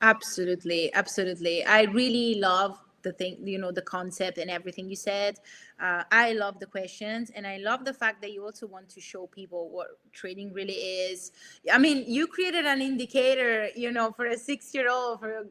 Absolutely, absolutely. I really love the thing, the concept and everything you said. I love the questions, and I love the fact that you also want to show people what trading really is. I mean, you created an indicator, for a 6 year old, for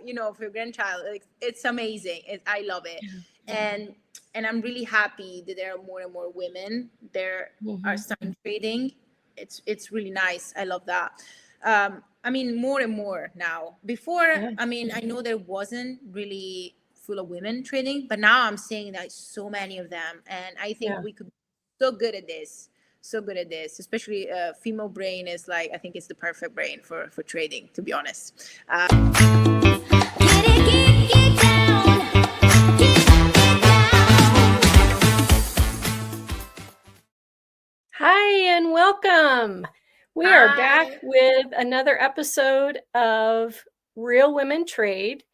your grandchild. Like, it's amazing. I love it, and I'm really happy that there are more and more women there are Mm-hmm. starting trading. It's really nice. I love that. I mean, more and more now. Before, Yeah. I mean, I know there wasn't really full of women trading, but now I'm seeing that so many of them, and I think Yeah. we could be so good at this, so good at this. Especially female brain is like, I think it's the perfect brain for trading. To be honest. Get down, get down. Hi, and welcome. We are back Hi. with another episode of Real Women Trade.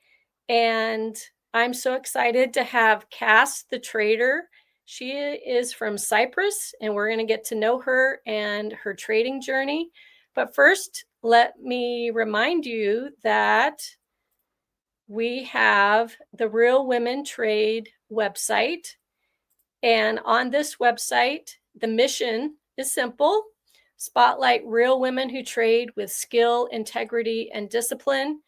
And I'm so excited to have Cass the trader. She is from Cyprus, and we're going to get to know her and her trading journey. But first, let me remind you that we have the Real Women Trade website. And on this website, the mission is simple: spotlight real women who trade with skill, integrity, and discipline.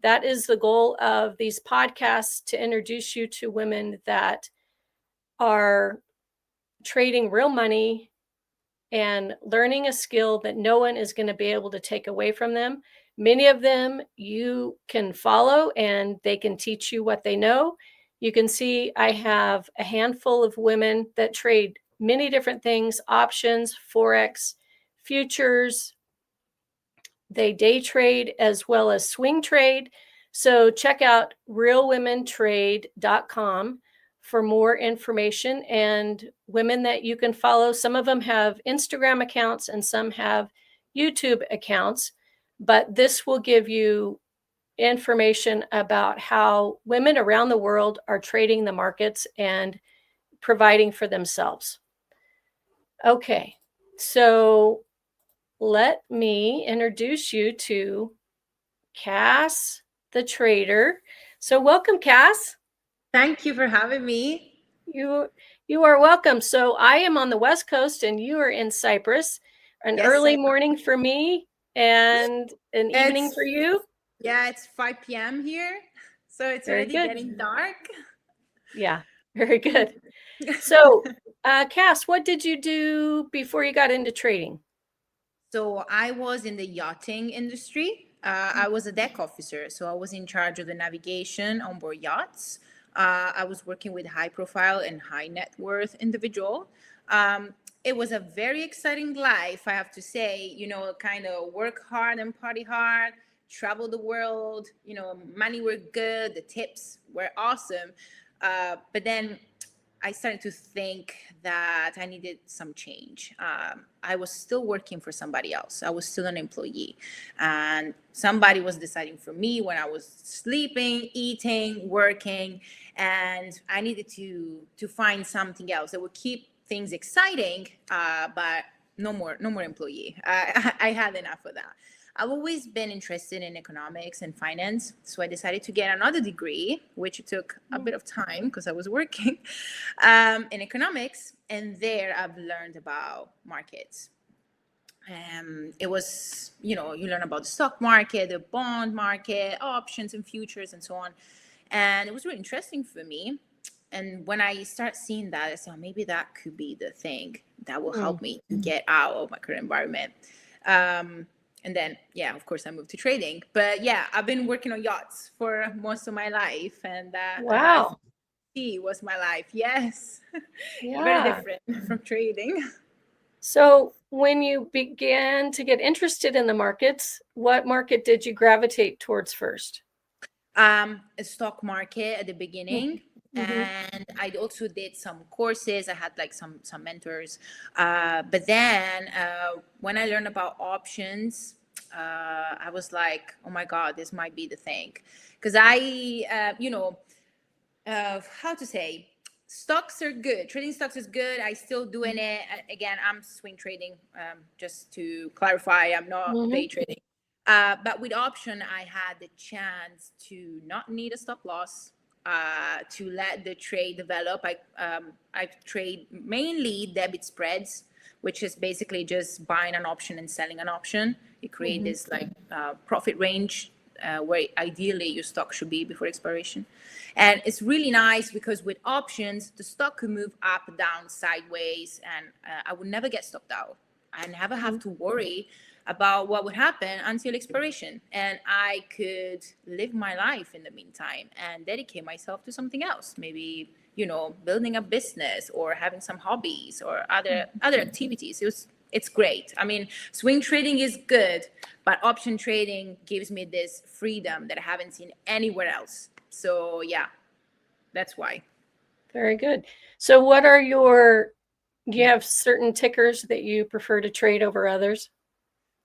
That is the goal of these podcasts, to introduce you to women that are trading real money and learning a skill that no one is going to be able to take away from them. Many of them you can follow and they can teach you what they know. You can see I have a handful of women that trade many different things: options, forex, futures. They day trade as well as swing trade. So check out realwomentrade.com for more information and women that you can follow. Some of them have Instagram accounts and some have YouTube accounts, but this will give you information about how women around the world are trading the markets and providing for themselves. Okay, so let me introduce you to Cass the trader. So welcome, Cass. Thank you for having me. You you are welcome. So I am on the West Coast and you are in Cyprus. An Yes, early morning for me and an evening it's for you. yeah, it's 5 p.m. here, so it's Very already good. getting dark. Yeah, very good. So, Cass, what did you do before you got into trading? So I was in the yachting industry. I was a deck officer, so I was in charge of the navigation on board yachts. I was working with high profile and high net worth individual. It was a very exciting life, I have to say. Kind of work hard and party hard, travel the world. Money were good, the tips were awesome. But then I started to think that I needed some change. I was still working for somebody else. I was still an employee, and somebody was deciding for me when I was sleeping, eating, working, and I needed to find something else that would keep things exciting, but no more employee. I had enough of that. I've always been interested in economics and finance, so I decided to get another degree, which took a bit of time because I was working in economics, and there I've learned about markets. It was, you learn about the stock market, the bond market, options and futures, and so on. And it was really interesting for me. And when I start seeing that, I said, oh, maybe that could be the thing that will help Mm. me to get out of my current environment. Um, and then, yeah, of course, I moved to trading. But yeah, I've been working on yachts for most of my life, and I Wow. see was my life. Yes, very Yeah. different from trading. So when you began to get interested in the markets, what market did you gravitate towards first? A stock market at the beginning, Mm-hmm. and I also did some courses. I had like some mentors, but then when I learned about options, I was like, oh my god, this might be the thing, because how to say, stocks are good, trading stocks is good. I still doing it. Again, I'm swing trading, just to clarify, I'm not Mm-hmm. day trading. But with option, I had the chance to not need a stop loss, to let the trade develop. I trade mainly debit spreads, which is basically just buying an option and selling an option. You create this like profit range where ideally your stock should be before expiration. And it's really nice because with options, the stock could move up, down, sideways, and I would never get stopped out. I never have to worry about what would happen until expiration. And I could live my life in the meantime and dedicate myself to something else. Maybe, building a business or having some hobbies or other activities. It's great. I mean, swing trading is good, but option trading gives me this freedom that I haven't seen anywhere else. So yeah, that's why. Very good. So do you have certain tickers that you prefer to trade over others?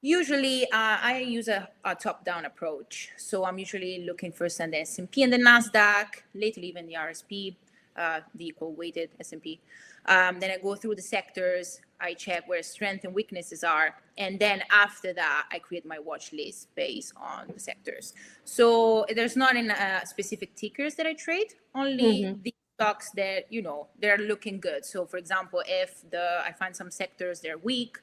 Usually, I use a top-down approach. So I'm usually looking first on the S&P and the Nasdaq, lately even the RSP, the equal weighted S&P. Then I go through the sectors. I check where strengths and weaknesses are, and then after that, I create my watch list based on the sectors. So there's not in specific tickers that I trade, only the stocks that they're looking good. So for example, if I find some sectors they're weak,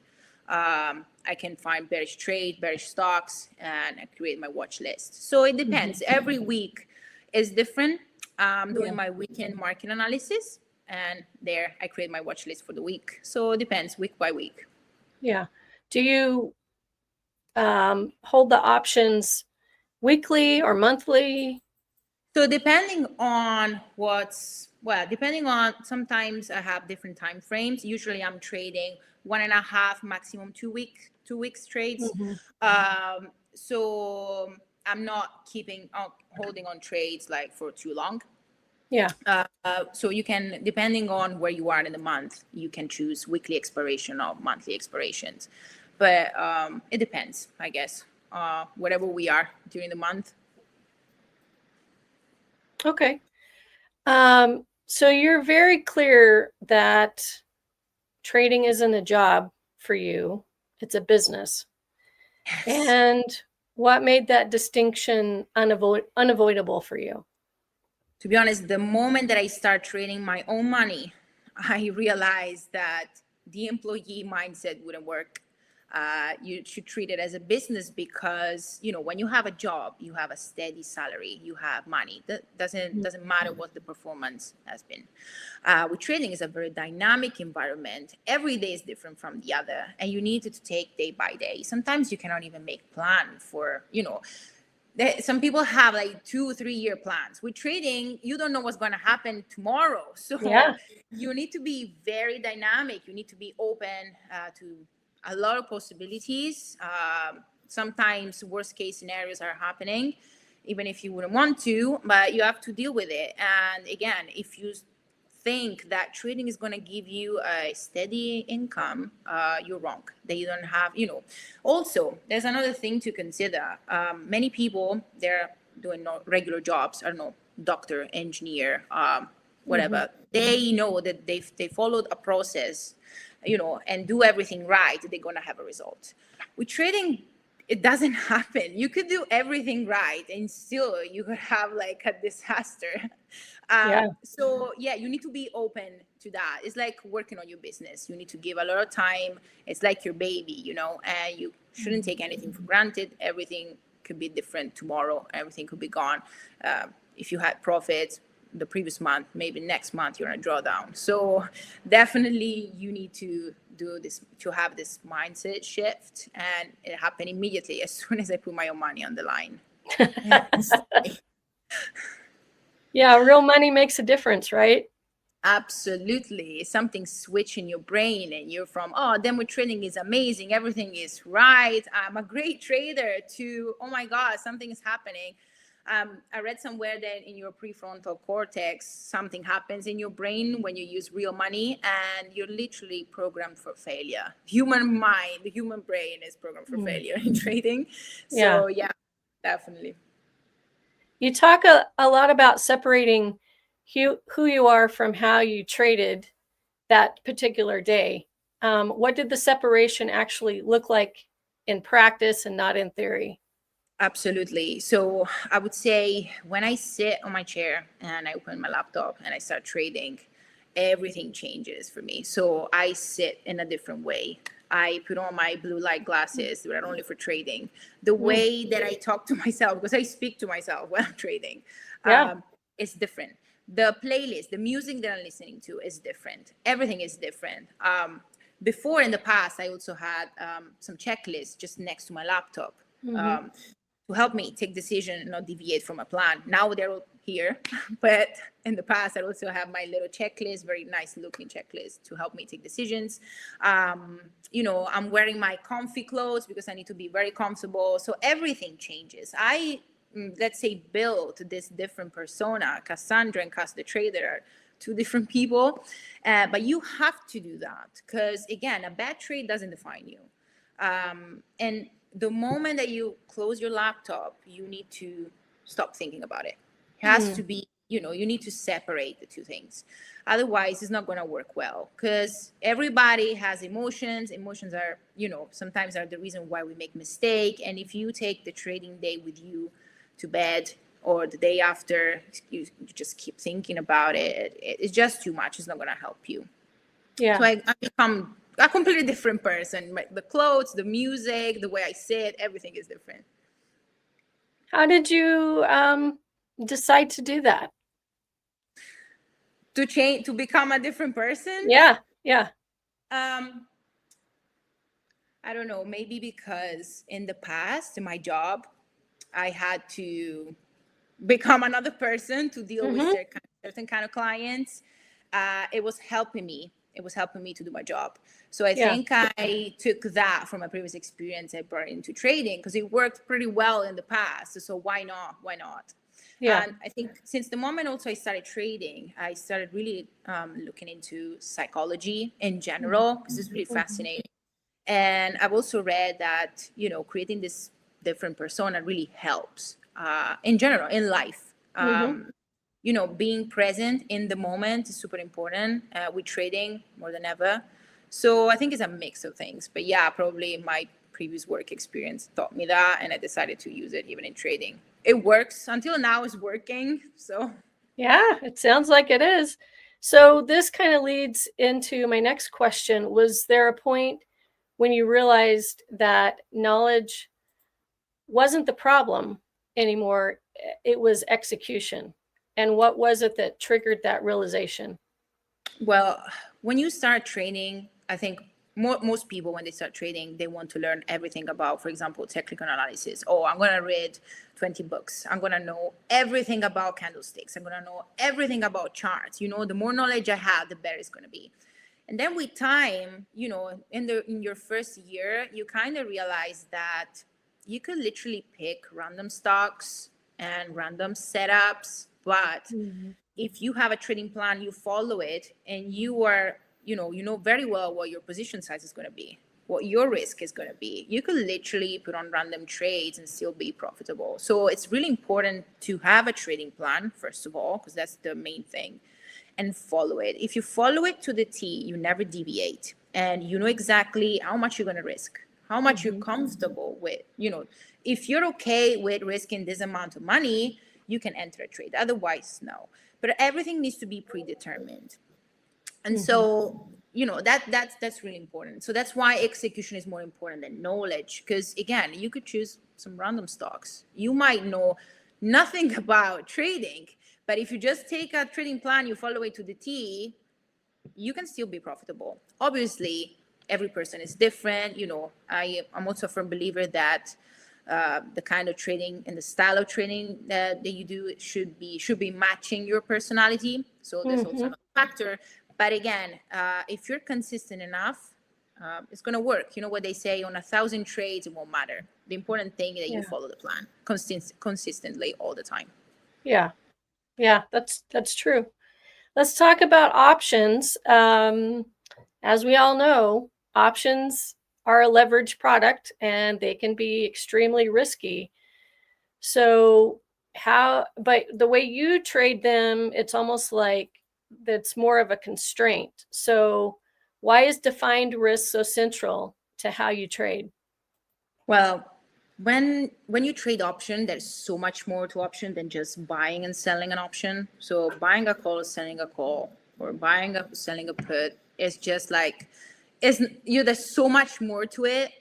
I can find bearish trade, bearish stocks, and I create my watch list. So it depends. Every week is different. I'm doing my weekend market analysis, and there I create my watch list for the week. So it depends week by week. Yeah. Do you hold the options weekly or monthly? So depending on sometimes I have different time frames. Usually I'm trading 1.5, maximum 2 weeks trades. So I'm not holding on trades like for too long. Yeah. So you can, depending on where you are in the month, you can choose weekly expiration or monthly expirations. But it depends, I guess, whatever we are during the month. Okay. So you're very clear that trading isn't a job for you. It's a business. Yes. And what made that distinction unavoidable for you? To be honest, the moment that I start trading my own money, I realized that the employee mindset wouldn't work. You should treat it as a business because when you have a job, you have a steady salary, you have money. That doesn't matter what the performance has been. With trading, is a very dynamic environment. Every day is different from the other, and you need to take day by day. Sometimes you cannot even make plan for some people have like 2-3 year plans. With trading, you don't know what's going to happen tomorrow. So you need to be very dynamic. You need to be open to a lot of possibilities. Sometimes worst case scenarios are happening, even if you wouldn't want to, but you have to deal with it. And again, if you think that trading is going to give you a steady income, you're wrong. That you don't have, Also, there's another thing to consider. Many people, they're doing regular jobs. I don't know, doctor, engineer, whatever. They know that they followed a process, and do everything right, they're going to have a result. With trading, it doesn't happen. You could do everything right and still you could have like a disaster. So you need to be open to that. It's like working on your business. You need to give a lot of time. It's like your baby, and you shouldn't take anything for granted. Everything could be different tomorrow. Everything could be gone. If you had profits the previous month, maybe next month you're in a drawdown. So definitely you need to do this, to have this mindset shift, and it happened immediately as soon as I put my own money on the line. Yeah, real money makes a difference, right? Absolutely. Something switch in your brain and you're from, demo trading is amazing, everything is right, I'm a great trader, to, oh my God, something is happening. I read somewhere that in your prefrontal cortex, something happens in your brain when you use real money, and you're literally programmed for failure. Human mind, the human brain is programmed for failure in trading. So yeah, definitely. You talk a lot about separating who you are from how you traded that particular day. What did the separation actually look like in practice and not in theory? Absolutely. So I would say when I sit on my chair and I open my laptop and I start trading, everything changes for me. So I sit in a different way. I put on my blue light glasses that are only for trading. The Mm, way that I talk to myself, because I speak to myself when I'm trading, yeah. is different. The playlist, the music that I'm listening to is different. Everything is different. Before in the past, I also had some checklists just next to my laptop. Hmm. Um, to help me take decision and not deviate from a plan. Now they're all here, but in the past I also have my little checklist, very nice looking checklist to help me take decisions. I'm wearing my comfy clothes because I need to be very comfortable. So everything changes. Let's say, built this different persona. Cassandra and Cass the Trader are two different people, but you have to do that because again, a bad trade doesn't define you. And the moment that you close your laptop, you need to stop thinking about it. It has to be, you need to separate the two things. Otherwise, it's not going to work well because everybody has emotions. Emotions are, sometimes are the reason why we make mistake. And if you take the trading day with you to bed or the day after, you just keep thinking about it. It's just too much. It's not going to help you. Yeah. So I become a completely different person. The clothes, the music, the way I sit, everything is different. How did you decide to do that? To change, to become a different person. Yeah. Yeah. Um, I don't know. Maybe because in the past, in my job, I had to become another person to deal with Hmm. certain kind of clients. It was helping me. It was helping me to do my job. So I Yeah. think I took that from my previous experience. I brought it into trading because it worked pretty well in the past. So why not? Why not? Yeah. And I think since the moment also I started trading, I started really looking into psychology in general because it's really fascinating. And I've also read that, creating this different persona really helps in general in life. Hmm. Being present in the moment is super important with trading more than ever. So I think it's a mix of things. But yeah, probably my previous work experience taught me that, and I decided to use it even in trading. It works until now, it's working. So Yeah, it sounds like it is. So this kind of leads into my next question. Was there a point when you realized that knowledge wasn't the problem anymore? It was execution. And what was it that triggered that realization? well, when you start training, I think most people, when they start trading, they want to learn everything about, for example, technical analysis. Oh, I'm going to read 20 books. I'm going to know everything about candlesticks. I'm going to know everything about charts. The more knowledge I have, the better it's going to be. And then with time, in your first year, you kind of realize that you could literally pick random stocks and random setups, but Mhm. if you have a trading plan, you follow it, and you are, you know very well what your position size is going to be, what your risk is going to be. You could literally put on random trades and still be profitable. So it's really important to have a trading plan, first of all, because that's the main thing, and follow it. If you follow it to the T, you never deviate, and you know exactly how much you're going to risk, how much you're Mhm. comfortable with. If you're okay with risking this amount of money, you can enter a trade. Otherwise, no. But everything needs to be predetermined. And Mhm. so, that's really important. So that's why execution is more important than knowledge. Because again, you could choose some random stocks. You might know nothing about trading, but if you just take a trading plan, you follow it to the T, you can still be profitable. Obviously, every person is different. I'm also a firm believer that the kind of trading and the style of trading that you do should be matching your personality. So there's also Mhm. another factor. But again, if you're consistent enough, it's going to work. You know what they say: on 1,000 trades, it won't matter. The important thing is that you Yeah. follow the plan consistently all the time. Yeah. Yeah, that's true. Let's talk about options. As we all know, options are a leverage product and they can be extremely risky. So, but the way you trade them, it's almost like that's more of a constraint. So, why is defined risk so central to how you trade? Well, when you trade option, there's so much more to option than just buying and selling an option. So buying a call, selling a call, or buying a selling a put is just like, is there's so much more to it.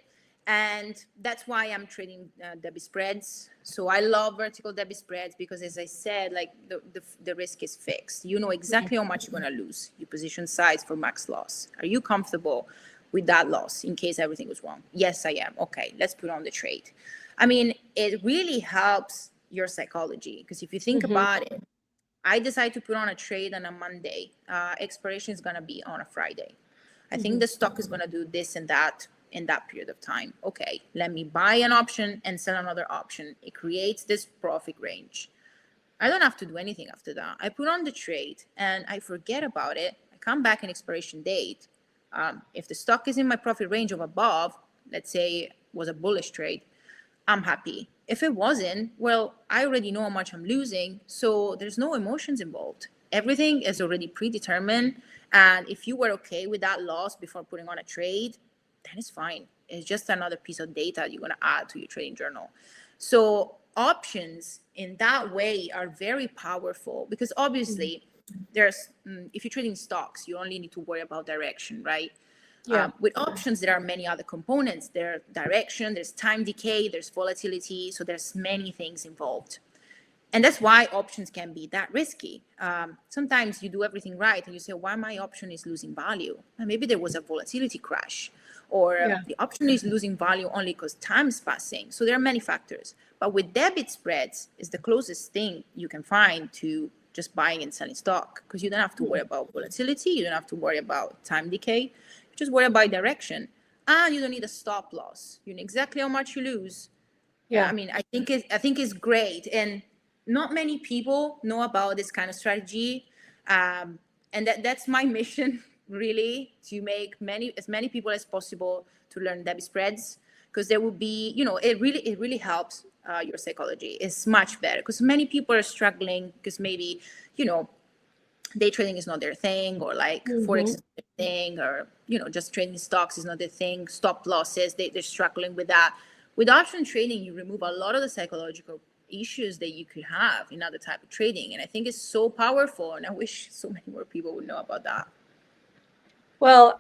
And that's why I'm trading debit spreads. So I love vertical debit spreads because, as I said, like the risk is fixed. You know exactly how much you're going to lose. You position size for max loss. Are you comfortable with that loss in case everything goes wrong? Yes, I am. Okay, let's put on the trade. I mean, it really helps your psychology because if you think about it, I decide to put on a trade on a Monday. Expiration is going to be on a Friday. I think the stock is going to do this and that in that period of time. Okay, let me buy an option and sell another option. It creates this profit range. I don't have to do anything after that. I put on the trade and I forget about it. I come back in expiration date. If the stock is in my profit range of above, let's say it was a bullish trade, I'm happy. If it wasn't, well, I already know how much I'm losing, so there's no emotions involved. Everything is already predetermined, and if you were okay with that loss before putting on a trade, then it's fine. It's just another piece of data you're going to add to your trading journal. So options in that way are very powerful because obviously there's if you're trading stocks, you only need to worry about direction, right? Yeah. With options, there are many other components. There's direction, there's time decay, there's volatility. So there's many things involved. And that's why options can be that risky. Sometimes you do everything right and you say, why my option is losing value? And maybe there was a volatility crash, or the option is losing value only because time is passing. So there are many factors. But with debit spreads, is the closest thing you can find to just buying and selling stock because you don't have to worry about volatility. You don't have to worry about time decay. You just worry about direction. And you don't need a stop loss. You know exactly how much you lose. Yeah. I mean, I think it's great. And not many people know about this kind of strategy, and that's my mission really, to make as many people as possible to learn debit spreads, because there will be, it really helps your psychology. It's much better because many people are struggling because maybe day trading is not their thing, or like forex is not their thing, or just trading stocks is not their thing. Stop losses, they're struggling with that. With option trading, you remove a lot of the psychological issues that you could have in other type of trading, and I think it's so powerful, and I wish so many more people would know about that. Well,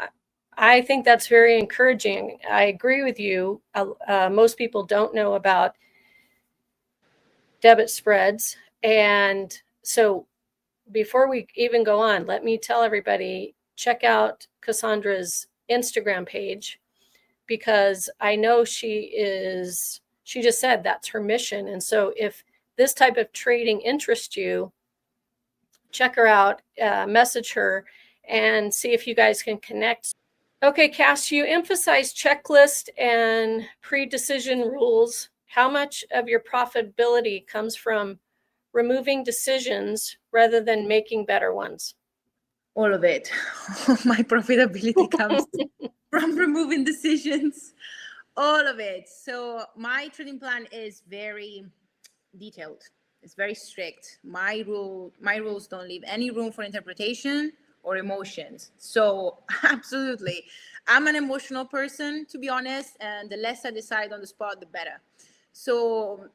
I think that's very encouraging. I agree with you. Most people don't know about debit spreads, and so before we even go on, let me tell everybody, check out Cassandra's Instagram page, because I know she just said that's her mission. And so if this type of trading interests you, check her out, message her, and see if you guys can connect. Okay, Cass, you emphasize checklist and pre-decision rules. How much of your profitability comes from removing decisions rather than making better ones? All of it. My profitability comes from removing decisions. All of it. So my trading plan is very detailed. It's very strict. My rules don't leave any room for interpretation or emotions. So absolutely, I'm an emotional person, to be honest, and the less I decide on the spot, the better. So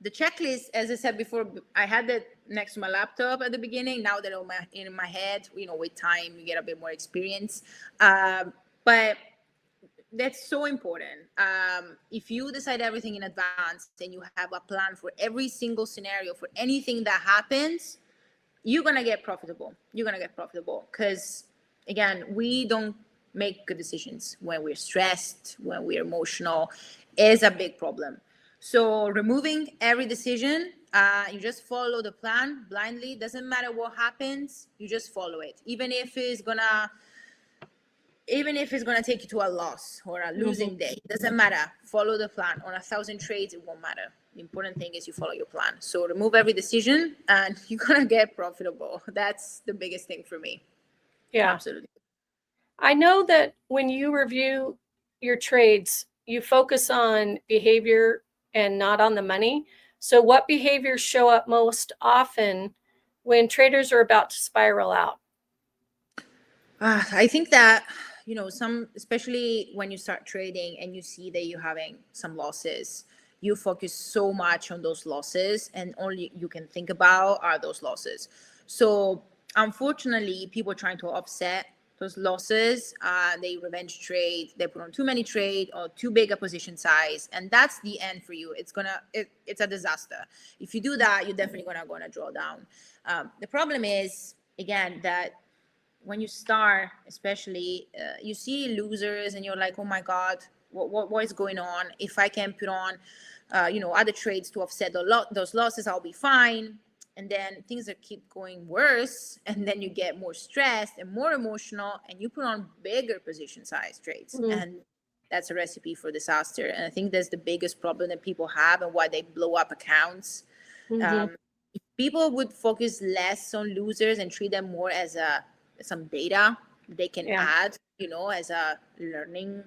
the checklist, as I said before, I had that next to my laptop at the beginning. Now that in my head, with time, you get a bit more experience. But that's so important. If you decide everything in advance and you have a plan for every single scenario, for anything that happens, you're going to get profitable. You're going to get profitable because, again, we don't make good decisions when we're stressed, when we're emotional. Is a big problem. So removing every decision, you just follow the plan blindly. Doesn't matter what happens, you just follow it. Even if it's gonna take you to a loss or a losing day, doesn't matter. Follow the plan. On 1,000 trades, it won't matter. The important thing is you follow your plan. So remove every decision and you're gonna get profitable. That's the biggest thing for me. Yeah, absolutely. I know that when you review your trades, you focus on behavior and not on the money. So what behaviors show up most often when traders are about to spiral out? I think that especially when you start trading and you see that you're having some losses, you focus so much on those losses, and only you can think about are those losses. So unfortunately, people trying to offset those losses, they revenge trade, they put on too many trade or too big a position size, and that's the end for you. It's a disaster. If you do that, you're definitely gonna draw down. The problem is, again, that when you start, especially, you see losers and you're like, oh my God, what is going on? If I can put on, other trades to offset those losses, I'll be fine. And then things are keep going worse, and then you get more stressed and more emotional, and you put on bigger position size trades, and that's a recipe for disaster. And I think that's the biggest problem that people have and why they blow up accounts. If people would focus less on losers and treat them more as some data they can add, as a learning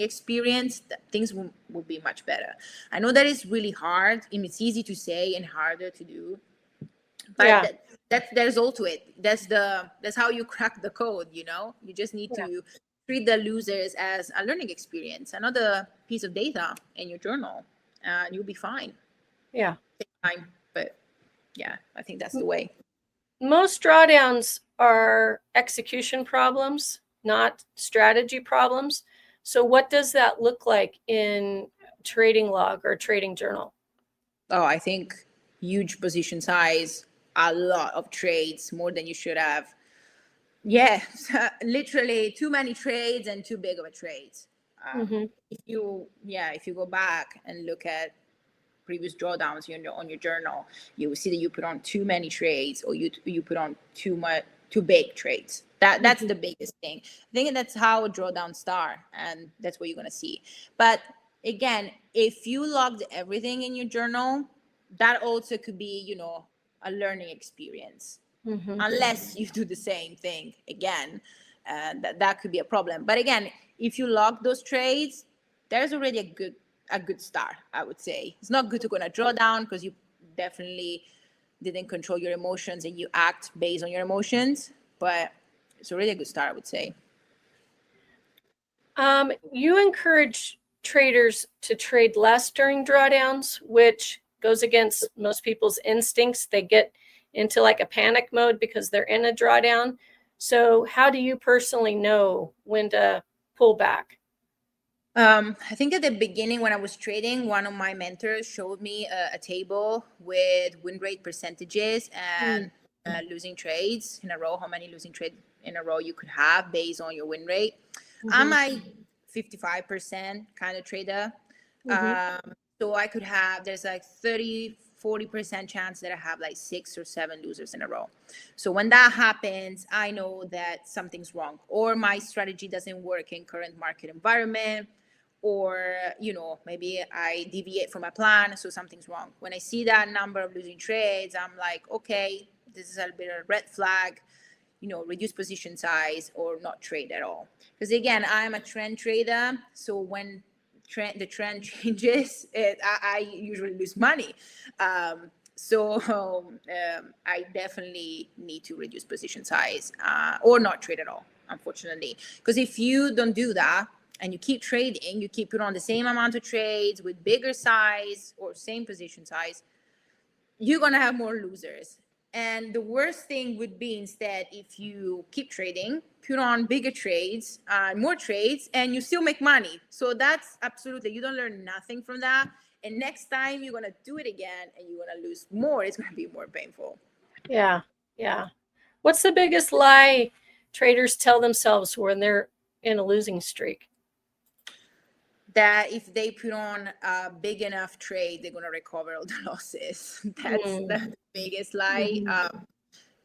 experience, that things would be much better. I know that is really hard, and it's easy to say and harder to do, but there's all to it. That's how you crack the code. You just need to treat the losers as a learning experience, another piece of data in your journal, and you'll be fine. Take time, but yeah, I think that's the way. Most drawdowns are execution problems, not strategy problems. So what does that look like in trading log or trading journal? Oh, I think huge position size, a lot of trades, more than you should have. Yeah, literally too many trades and too big of a trade. If you go back and look at previous drawdowns on your journal, you will see that you put on too many trades, or you put on too big trades. That's the biggest thing. I think that's how drawdowns start, and that's what you're gonna see. But again, if you logged everything in your journal, that also could be, a learning experience. Unless you do the same thing again, that could be a problem. But again, if you log those trades, there's already a good start, I would say. It's not good to go on a drawdown because you definitely didn't control your emotions and you act based on your emotions, but it's already a good start, I would say. You encourage traders to trade less during drawdowns, which goes against most people's instincts. They get into like a panic mode because they're in a drawdown. So how do you personally know when to pull back? I think at the beginning when I was trading, one of my mentors showed me a table with win rate percentages and losing trades in a row, how many losing trades in a row you could have based on your win rate. I'm a 55% kind of trader. So I could have, there's like 30-40% chance that I have like 6 or 7 losers in a row. So when that happens, I know that something's wrong, or my strategy doesn't work in current market environment, or maybe I deviate from my plan, so something's wrong. When I see that number of losing trades, I'm like, okay, this is a bit of a red flag, reduce position size or not trade at all. Because again, I'm a trend trader, so when the trend changes, I usually lose money. So I definitely need to reduce position size or not trade at all, unfortunately. Because if you don't do that and you keep trading, you keep putting on the same amount of trades with bigger size or same position size, you're going to have more losers. And the worst thing would be instead if you keep trading, put on bigger trades, more trades, and you still make money. So that's absolutely, you don't learn nothing from that. And next time you're going to do it again and you're going to lose more. It's going to be more painful. Yeah. What's the biggest lie traders tell themselves when they're in a losing streak? That if they put on a big enough trade, they're going to recover all the losses. That's the biggest lie.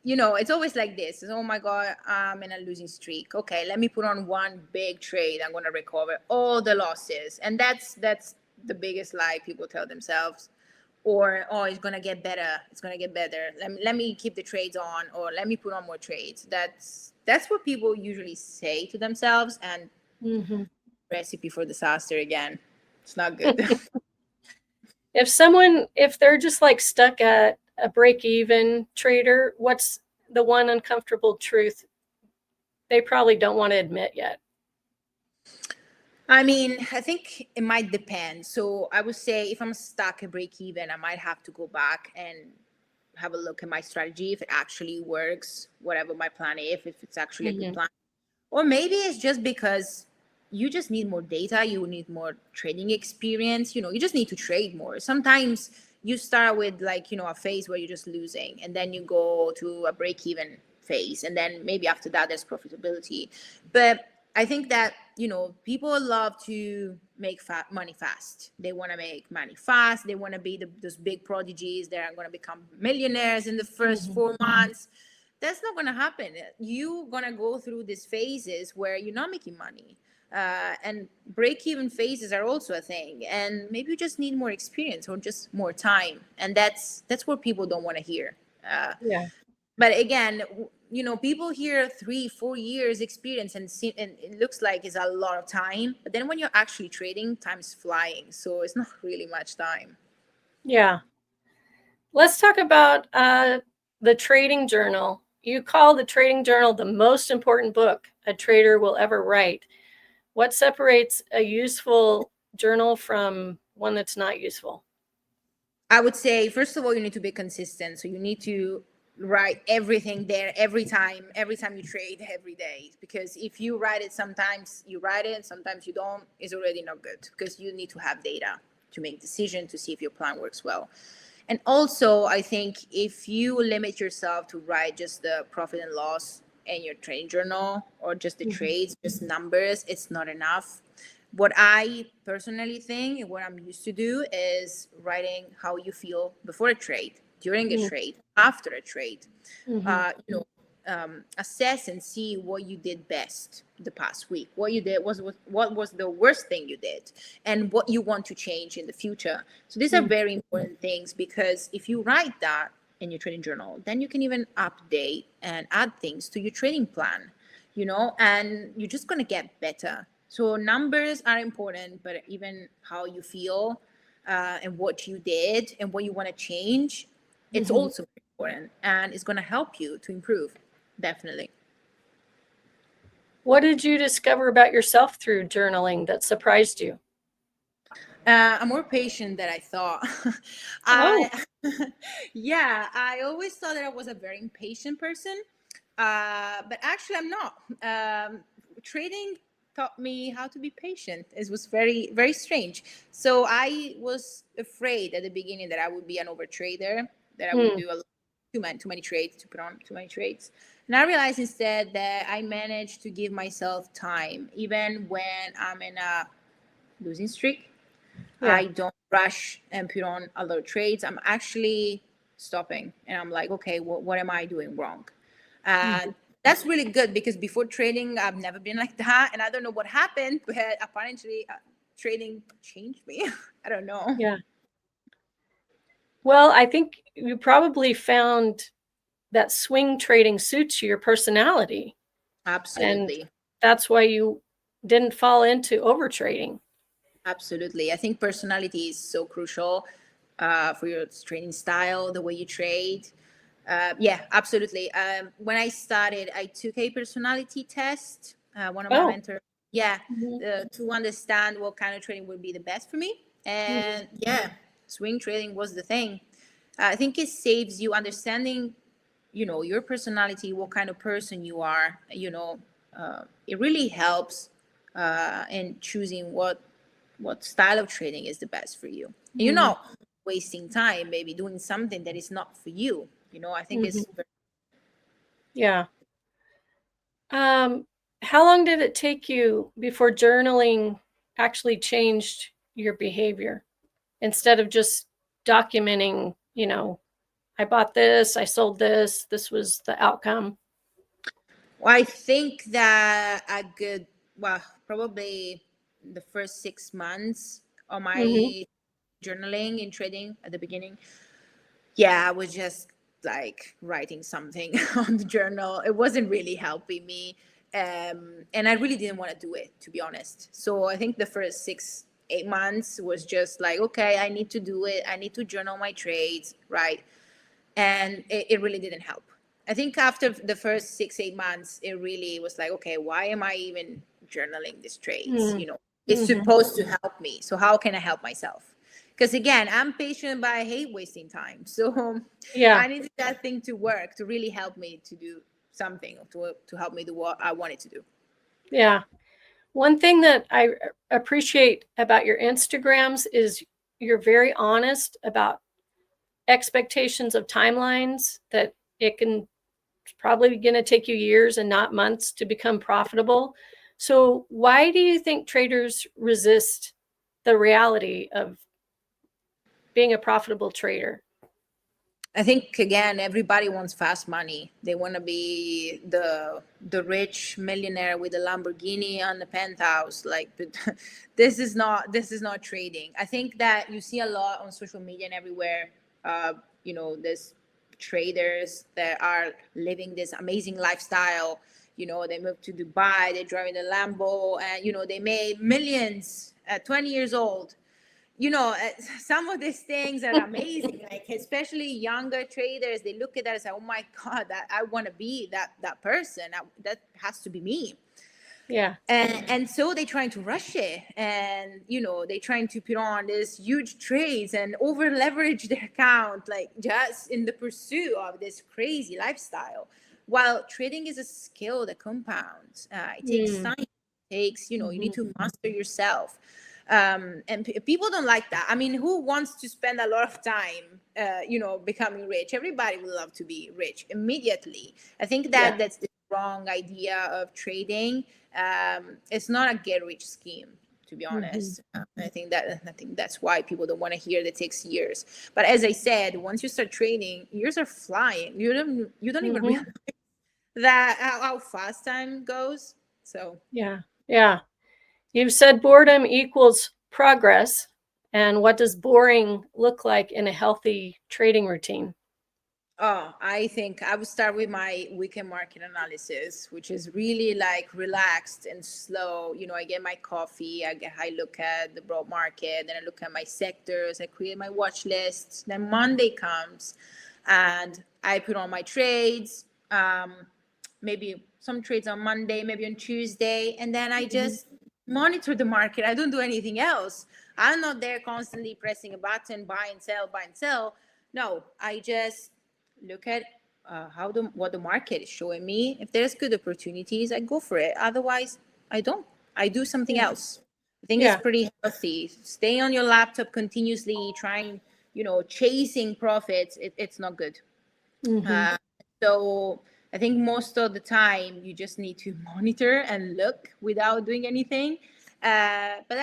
It's always like this. It's, oh my God, I'm in a losing streak. Okay, let me put on one big trade. I'm going to recover all the losses. And that's the biggest lie people tell themselves. Or, oh, it's going to get better. It's going to get better. Let me keep the trades on, or let me put on more trades. That's what people usually say to themselves. And recipe for disaster again. It's not good. If they're just like stuck at a break-even trader, what's the one uncomfortable truth they probably don't want to admit yet. I mean, I think it might depend. So I would say if I'm stuck at break even, I might have to go back and have a look at my strategy if it actually works, whatever my plan is, if it's actually a good plan. Or maybe it's just because you just need more data, you need more trading experience, you just need to trade more. Sometimes you start with like, a phase where you're just losing, and then you go to a break even phase, and then maybe after that there's profitability. But I think that, people love to make money fast. They want to make money fast. They want to be those big prodigies that are going to become millionaires in the first 4 months. That's not going to happen. You're going to go through these phases where you're not making money. And break-even phases are also a thing. And maybe you just need more experience or just more time. And that's what people don't want to hear. Yeah. But again, people hear 3-4 years experience and it looks like it's a lot of time. But then when you're actually trading, time's flying. So it's not really much time. Yeah. Let's talk about the trading journal. You call the trading journal the most important book a trader will ever write. What separates a useful journal from one that's not useful? I would say, first of all, you need to be consistent. So you need to write everything there every time you trade, every day. Because if you write it, sometimes you write it, sometimes you don't, it's already not good, because you need to have data to make decisions to see if your plan works well. And also, I think if you limit yourself to write just the profit and loss in your trading journal, or just the trades, just numbers, it's not enough. What I personally think and what I'm used to do is writing how you feel before a trade, during a trade, after a trade. Assess and see what you did best the past week, what you did what was the worst thing you did, and what you want to change in the future. So these are very important things, because if you write that in your trading journal, then you can even update and add things to your trading plan, and you're just going to get better. So numbers are important, but even how you feel and what you did and what you want to change, it's also important, and it's going to help you to improve. Definitely. What did you discover about yourself through journaling that surprised you? I'm more patient than I thought. I always thought that I was a very impatient person, but actually I'm not. Trading taught me how to be patient. It was very, very strange. So I was afraid at the beginning that I would be an overtrader, that I would do too many trades, to put on too many trades. And I realized instead that I managed to give myself time, even when I'm in a losing streak. I don't rush and put on a lot of trades. I'm actually stopping, and I'm like, okay, what am I doing wrong? That's really good, because before trading, I've never been like that, and I don't know what happened, but apparently trading changed me. I don't know. Yeah. Well, I think you probably found that swing trading suits your personality. Absolutely. And that's why you didn't fall into overtrading. Absolutely. I think personality is so crucial for your trading style, the way you trade. Yeah, absolutely. When I started, I took a personality test. One of my mentors, to understand what kind of trading would be the best for me. And swing trading was the thing. I think it saves you understanding, your personality, what kind of person you are. It really helps in choosing what style of trading is the best for you. And you're not wasting time maybe doing something that is not for you. I think it's Yeah. How long did it take you before journaling actually changed your behavior, instead of just documenting, I bought this, I sold this, this was the outcome? Well, I think that probably the first 6 months of my journaling and trading at the beginning, I was just like writing something on the journal. It wasn't really helping me. And I really didn't want to do it, to be honest. So I think the first 6-8 months was just like, okay, I need to do it. I need to journal my trades, right? And it really didn't help. I think after the first 6, 8 months, it really was like, okay, why am I even journaling these trades? Mm. It's Mhm. supposed to help me. So how can I help myself? Because again, I'm patient, but I hate wasting time. So Yeah. I need that thing to work to really help me to do something, to help me do what I wanted to do. Yeah. One thing that I appreciate about your Instagrams is you're very honest about expectations of timelines, that it can it's probably going to take you years and not months to become profitable. So why do you think traders resist the reality of being a profitable trader? I think again, everybody wants fast money. They want to be the rich millionaire with a Lamborghini on the penthouse. Like, but this is not trading. I think that you see a lot on social media and everywhere. There's traders that are living this amazing lifestyle. They moved to Dubai. They're driving a Lambo, and they made millions at 20 years old. Some of these things are amazing, like especially younger traders, they look at that and say, oh my god, that I want to be that person. That has to be me. Yeah. And so they trying to rush it, and they trying to put on these huge trades and over leverage their account, like just in the pursuit of this crazy lifestyle, while trading is a skill that compounds. It takes Mm. time. It takes, you need Mhm. to master yourself. And people don't like that. I mean, who wants to spend a lot of time becoming rich? Everybody would love to be rich immediately. I think that Yeah. that's the wrong idea of trading. It's not a get rich scheme, to be honest. I think that's why people don't want to hear that it takes years. But as I said, once you start trading, years are flying. You don't even Mhm. realize that how fast time goes. So Yeah. Yeah. You've said boredom equals progress. And what does boring look like in a healthy trading routine? oh, I think I would start with my weekend market analysis, which is really like relaxed and slow. I get my coffee, I look at the broad market, then I look at my sectors, I create my watch lists. Then Monday comes and I put on my trades. Maybe some trades on Monday, maybe on Tuesday, and then I Mhm. just monitor the market. I don't do anything else. I'm not there constantly pressing a button, buy and sell, buy and sell. No, I just look at what the market is showing me. If there's good opportunities, I go for it. Otherwise, I don't. I do something Yeah. else. I think it's Yeah. pretty healthy. Stay on your laptop continuously, trying, chasing profits. It's not good. Mhm. Uh, so I think most of the time you just need to monitor and look without doing anything. But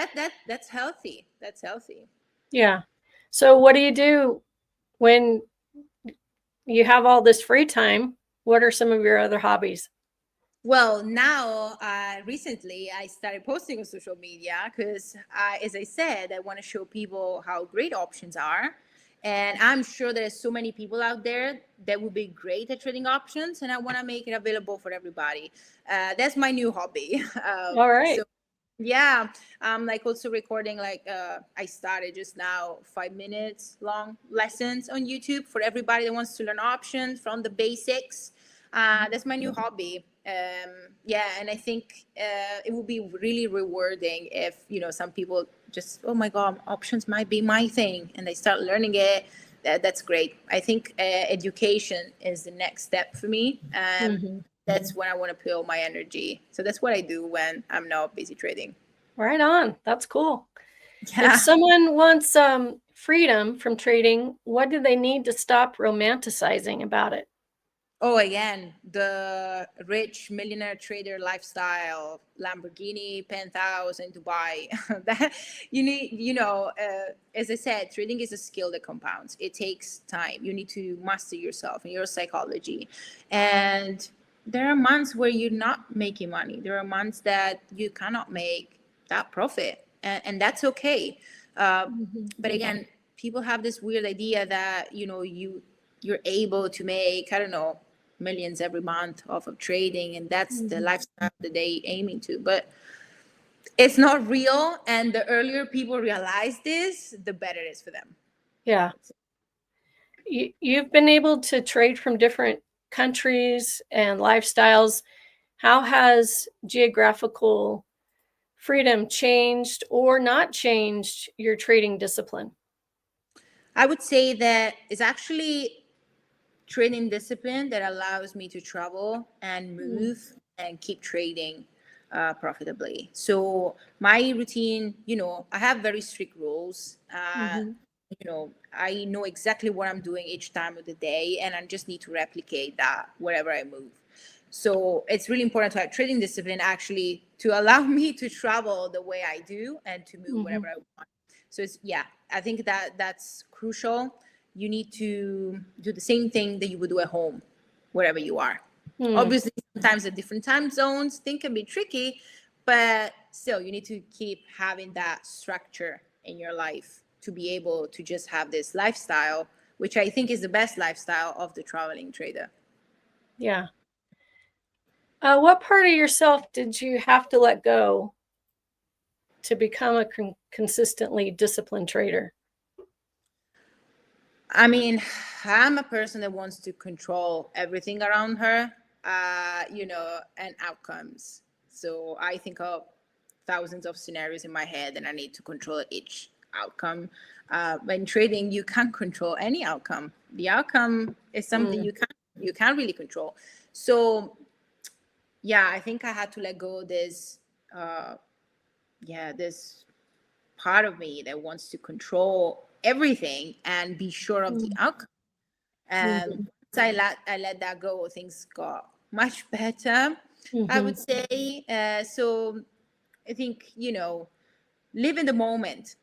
that's healthy. That's healthy. Yeah. So what do you do when you have all this free time? What are some of your other hobbies? Well, now, recently, I started posting on social media because, as I said, I want to show people how great options are. And I'm sure there's so many people out there that would be great at trading options, and I want to make it available for everybody. That's my new hobby. All So right. yeah, I'm like also recording, like I started just now 5 minutes long lessons on YouTube for everybody that wants to learn options from the basics. That's my new hobby. Yeah, and I think it will be really rewarding if some people just, oh my god, options might be my thing, and they start learning it. That's great. I think education is the next step for me. Mhm. That's when I want to put all my energy. So that's what I do when I'm not busy trading. Right on. That's cool. If Yeah. someone wants freedom from trading, what do they need to stop romanticizing about it? Oh, again, the rich millionaire trader lifestyle, Lamborghini, penthouse in Dubai. That you need, as I said, trading is a skill that compounds. It takes time. You need to master yourself and your psychology. And there are months where you're not making money. There are months that you cannot make that profit, and that's okay. Uh, Mhm. but again, people have this weird idea that you're able to make, I don't know, millions every month off of trading, and that's the Mhm. lifestyle that they aiming to. But it's not real, and the earlier people realize this, the better it is for them. Yeah. You've been able to trade from different countries and lifestyles. How has geographical freedom changed or not changed your trading discipline? I would say that it's actually trading discipline that allows me to travel and move and keep trading profitably. So my routine, I have very strict rules. Mm-hmm. I know exactly what I'm doing each time of the day, and I just need to replicate that wherever I move. So it's really important to have trading discipline actually to allow me to travel the way I do and to move wherever I want. So I think that that's crucial. You need to do the same thing that you would do at home, wherever you are. Obviously, sometimes the different time zones, things can be tricky, but still, you need to keep having that structure in your life to be able to just have this lifestyle, which I think is the best lifestyle of the traveling trader. Yeah. What part of yourself did you have to let go to become a consistently disciplined trader? I mean, I'm a person that wants to control everything around her, and outcomes. So I think of thousands of scenarios in my head, and I need to control each outcome. When trading, you can't control any outcome. The outcome is something you can't really control. So I think I had to let go of this this part of me that wants to control everything and be sure of the outcome. And once I let that go, things got much better, I would say. So I think, live in the moment,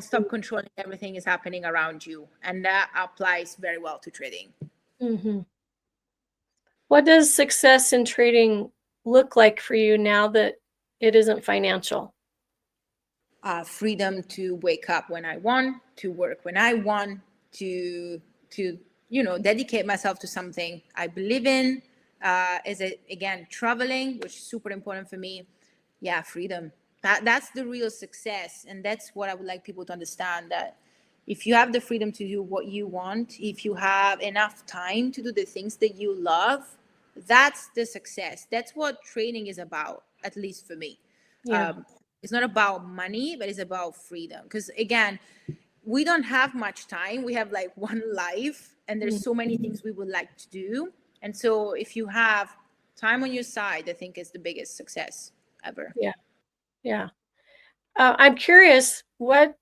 stop controlling everything is happening around you. And that applies very well to trading. Mm-hmm. What does success in trading look like for you now that it isn't financial? Freedom to wake up when I want, to work when I want, to dedicate myself to something I believe in. Again, traveling, which is super important for me. Freedom. That's the real success, and that's what I would like people to understand, that if you have the freedom to do what you want, if you have enough time to do the things that you love, that's the success. That's what training is about, at least for me. Yeah. It's not about money, but it's about freedom. Because again, we don't have much time. We have like one life, and there's so many things we would like to do. And so if you have time on your side, I think it's the biggest success ever. Yeah. I'm curious, what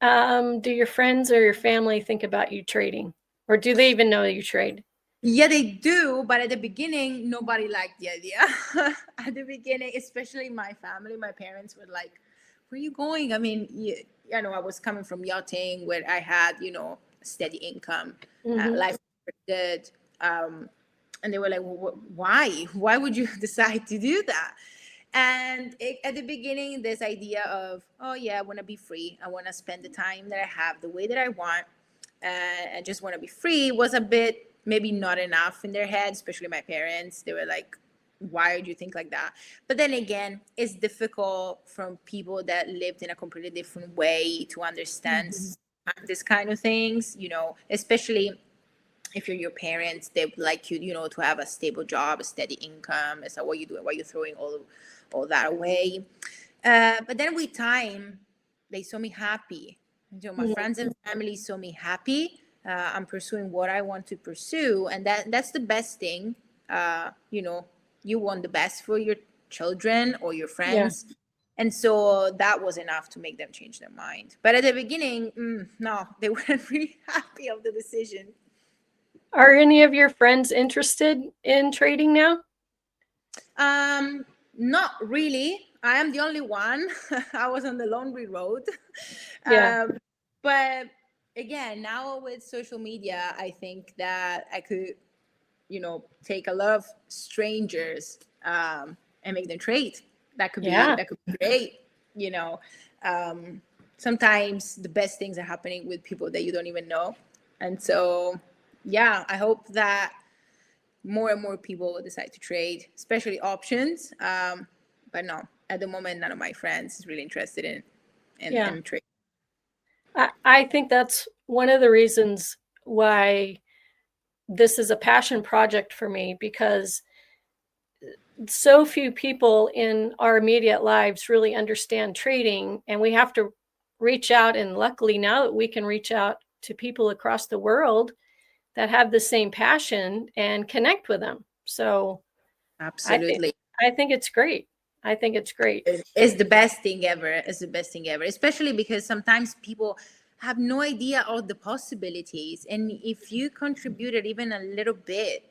do your friends or your family think about you trading? Or do they even know you trade? Yeah, they do, but at the beginning, nobody liked the idea. At the beginning, especially my family, my parents were like, "Where are you going?" I mean, I was coming from yachting where I had, steady income, life was good, and they were like, "Why? Why would you decide to do that?" And at the beginning, this idea of, "Oh yeah, I want to be free. I want to spend the time that I have the way that I want, and just want to be free," was a bit maybe not enough in their head, especially my parents. They were like, "Why would you think like that?" But then again, it's difficult from people that lived in a completely different way to understand this kind of things, especially if you're your parents. They would like you, to have a stable job, a steady income. It's like, what you doing? Why you throwing all that away? But then with time, they saw me happy. My friends and family saw me happy. I'm pursuing what I want to pursue, and that's the best thing. You want the best for your children or your friends. And so that was enough to make them change their mind. But at the beginning, no, they weren't really happy of the decision. Are any of your friends interested in trading now? Not really. I am the only one. I was on the lonely road. Yeah. But again, now with social media, I think that I could, take a lot of strangers and make them trade. That could be great. Sometimes the best things are happening with people that you don't even know. And so, I hope that more and more people will decide to trade, especially options. But no, at the moment, none of my friends is really interested in trading. I think that's one of the reasons why this is a passion project for me because so few people in our immediate lives really understand trading, and we have to reach out. And luckily now that we can reach out to people across the world that have the same passion and connect with them. So Absolutely. I think it's great. I think it's great. It's the best thing ever. It's the best thing ever, especially because sometimes people have no idea of the possibilities. And if you contributed even a little bit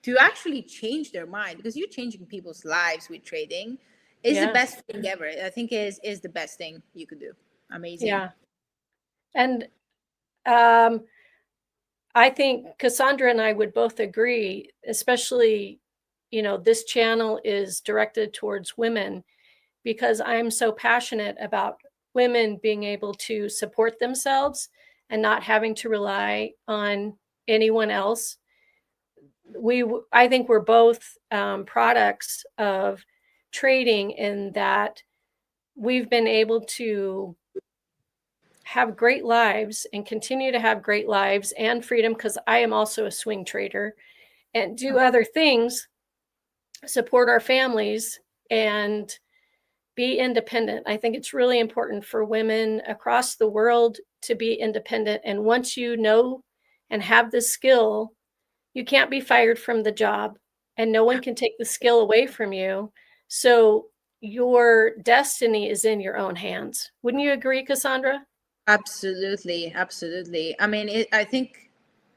to actually change their mind, because you're changing people's lives with trading, is the Yeah. best thing ever. I think is the best thing you could do. Amazing. Yeah. And um, I think Cassandra and I would both agree, especially, this channel is directed towards women because I'm so passionate about women being able to support themselves and not having to rely on anyone else. I think we're both products of trading in that we've been able to have great lives and continue to have great lives and freedom, because I am also a swing trader, and do other things, support our families, and be independent. I think it's really important for women across the world to be independent. And once you know and have the skill, you can't be fired from the job, and no one can take the skill away from you. So your destiny is in your own hands. Wouldn't you agree, Cassandra? Absolutely, absolutely. I mean, I think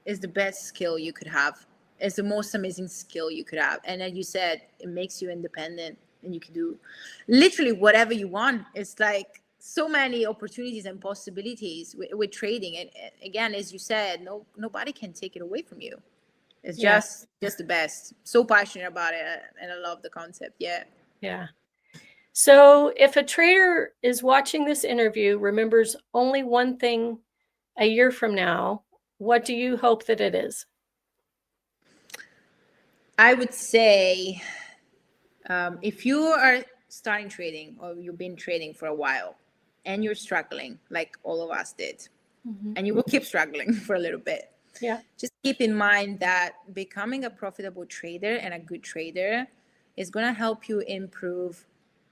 it's the best skill you could have. It's the most amazing skill you could have. And as you said, it makes you independent and you can do literally whatever you want. It's like so many opportunities and possibilities with trading. And again, as you said, nobody can take it away from you. It's Yeah. just the best. So passionate about it, and I love the concept. Yeah. Yeah. So if a trader is watching this interview, remembers only one thing a year from now, what do you hope that it is? I would say if you are starting trading or you've been trading for a while and you're struggling like all of us did, and you will keep struggling for a little bit, Yeah. just keep in mind that becoming a profitable trader and a good trader is going to help you improve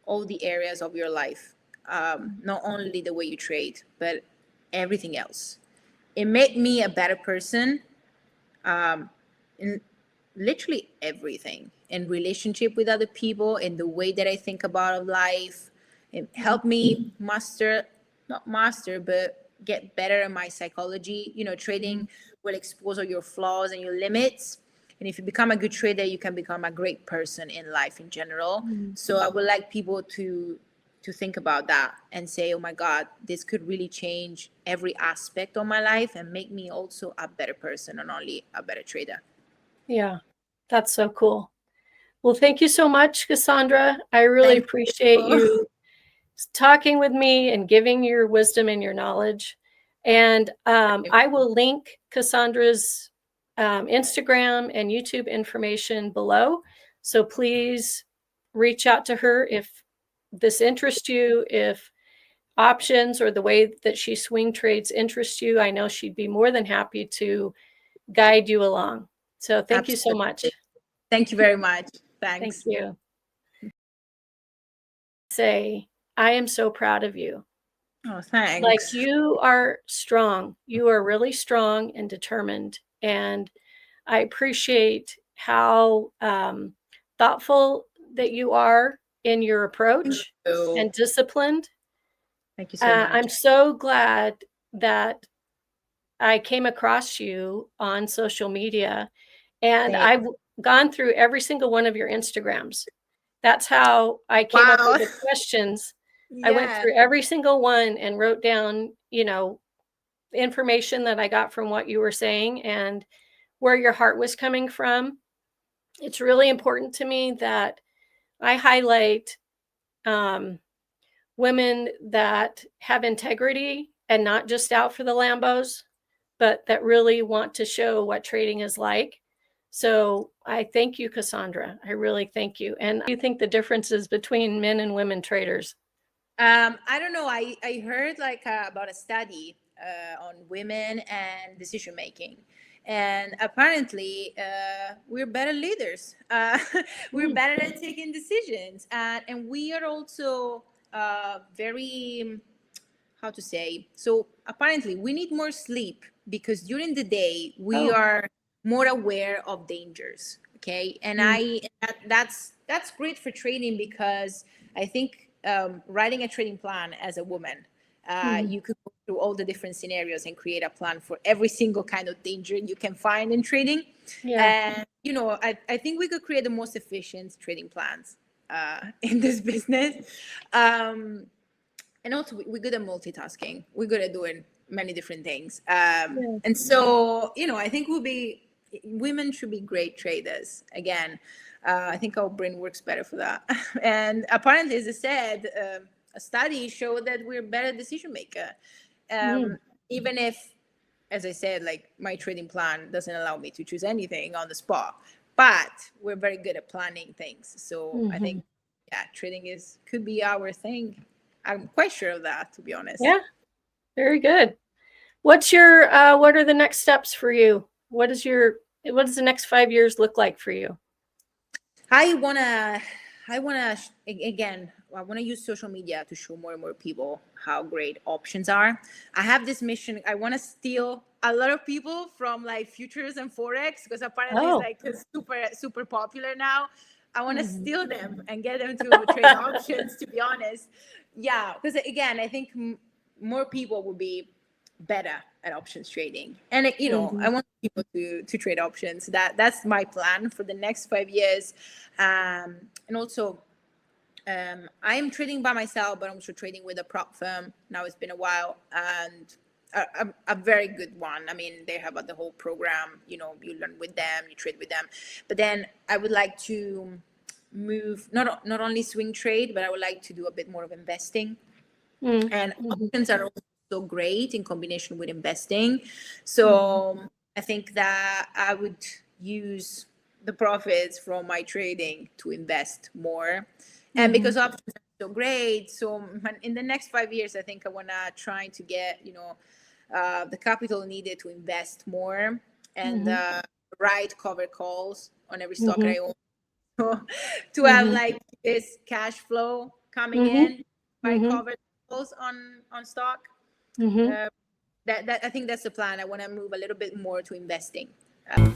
all the areas of your life, not only the way you trade, but everything else. It made me a better person in literally everything, in relationship with other people, in the way that I think about life. It helped me not master, but get better in my psychology. Trading will expose all your flaws and your limits. And if you become a good trader, you can become a great person in life in general. So I would like people to think about that and say, oh my God, this could really change every aspect of my life and make me also a better person, and not only a better trader. Yeah. That's so cool. Well, thank you so much, Cassandra. I really Thank appreciate you. you talking with me and giving your wisdom and your knowledge. And I will link Cassandra's Instagram and YouTube information below. So please reach out to her if this interests you, if options or the way that she swing trades interest you. I know she'd be more than happy to guide you along. So thank you so much. Absolutely. Thank you very much. Thank Thanks. you. Say, I am so proud of you. Oh, Like, thanks. you are strong. You are really strong and determined. And I appreciate how thoughtful that you are in your approach and disciplined. Thank you so much. I'm so glad that I came across you on social media, and Thanks. I've gone through every single one of your Instagrams. That's how I came up Wow. with the questions. I went Yeah. through every single one and wrote down, information that I got from what you were saying and where your heart was coming from. It's really important to me that I highlight women that have integrity and not just out for the Lambos, but that really want to show what trading is like. So I thank you, Cassandra. I really thank you. And do you think the differences between men and women traders? I don't know. I heard like about a study on women and decision making, And apparently, we're better leaders. We're better at taking decisions. And we are also very, how to say, so apparently we need more sleep because during the day we Oh. are more aware of dangers. Okay. And that's great for trading because I think writing a trading plan as a woman, you could go through all the different scenarios and create a plan for every single kind of danger you can find in trading. Yeah. And, you know, I think we could create the most efficient trading plans in this business. And also, we're good at multitasking. We're good at doing many different things. And so, you know, I think women should be great traders. Again, I think our brain works better for that. And apparently, as I said, a study showed that we're better decision maker. Even if, as I said, like my trading plan doesn't allow me to choose anything on the spot, but we're very good at planning things. So I think, yeah, trading could be our thing. I'm quite sure of that, to be honest. Yeah, very good. What's your what are the next steps for you? What does the next 5 years look like for you? I wanna use social media to show more and more people how great options are. I have this mission. I want to steal a lot of people from like futures and forex because apparently it's like super popular now. I want to steal them and get them to trade options, to be honest. Yeah, because again, I think more people will be better at options trading. And, you know, I want people to trade options. That's my plan for the next 5 years. And also, I'm trading by myself, but I'm also trading with a prop firm. Now it's been a while, and a very good one. I mean, they have the whole program, you know, you learn with them, you trade with them. But then I would like to move, not only swing trade, but I would like to do a bit more of investing. And options are also great in combination with investing. So I think that I would use the profits from my trading to invest more. And because options are so great, so in the next 5 years, I think I want to try to get, you know, the capital needed to invest more and write cover calls on every stock I own. So to have like this cash flow coming in by cover calls on stock. That I think that's the plan. I want to move a little bit more to investing. Get